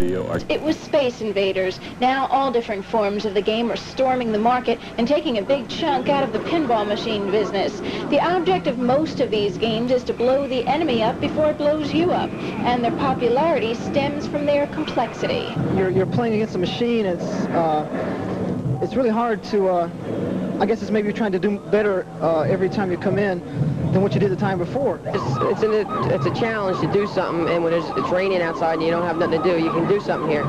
video. It was Space Invaders. Now all different forms of the game are storming the market and taking a big chunk out of the pinball machine business. The object of most of these games is to blow the enemy up before it blows you up, and their popularity stems from their complexity. You're playing against a machine. It's really hard to, I guess it's maybe you're trying to do better every time you come in than what you did the time before. It's a challenge to do something, and when it's raining outside and you don't have nothing to do, you can do something here.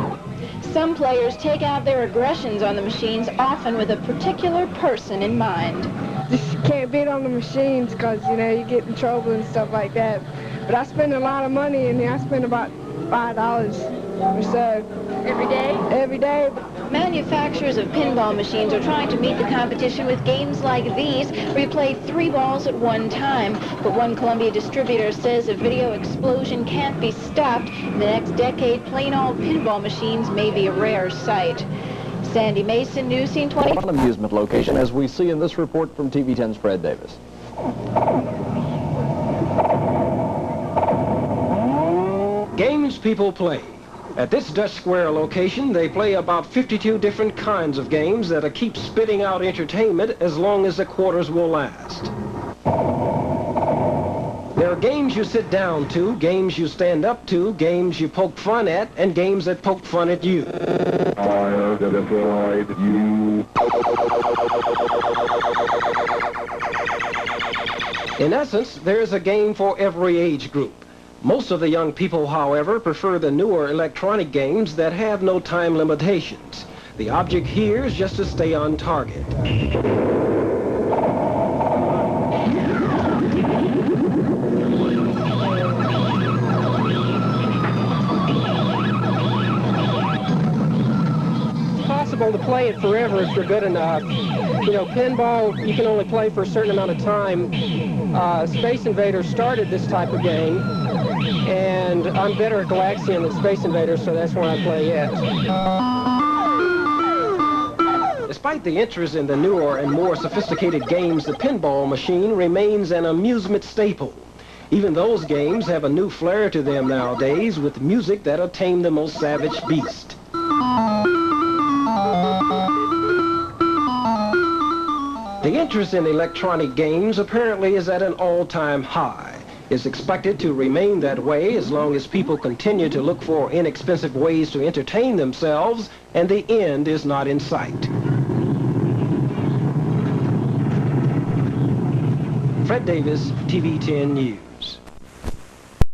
Some players take out their aggressions on the machines, often with a particular person in mind. Just can't beat on the machines because, you know, you get in trouble and stuff like that. But I spend a lot of money in here. I spend about $5 or so. Every day? Every day. Manufacturers of pinball machines are trying to meet the competition with games like these, where you play 3 balls at one time. But one Columbia distributor says a video explosion can't be stopped. In the next decade, plain old pinball machines may be a rare sight. Sandy Mason, News Scene 20. One amusement location, as we see in this report from TV 10's Fred Davis. Games people play. At this Dutch Square location, they play about 52 different kinds of games that'll keep spitting out entertainment as long as the quarters will last. There are games you sit down to, games you stand up to, games you poke fun at, and games that poke fun at you. I'll destroy you. In essence, there's a game for every age group. Most of the young people, however, prefer the newer electronic games that have no time limitations. The object here is just to stay on target. It's possible to play it forever if you're good enough. You know, pinball, you can only play for a certain amount of time. Space Invaders started this type of game, and I'm better at Galaxian than Space Invaders, so that's why I play it. Despite the interest in the newer and more sophisticated games, the pinball machine remains an amusement staple. Even those games have a new flair to them nowadays, with music that'll tame the most savage beast. The interest in electronic games apparently is at an all-time high. It's expected to remain that way as long as people continue to look for inexpensive ways to entertain themselves, and the end is not in sight. Fred Davis, TV 10 News.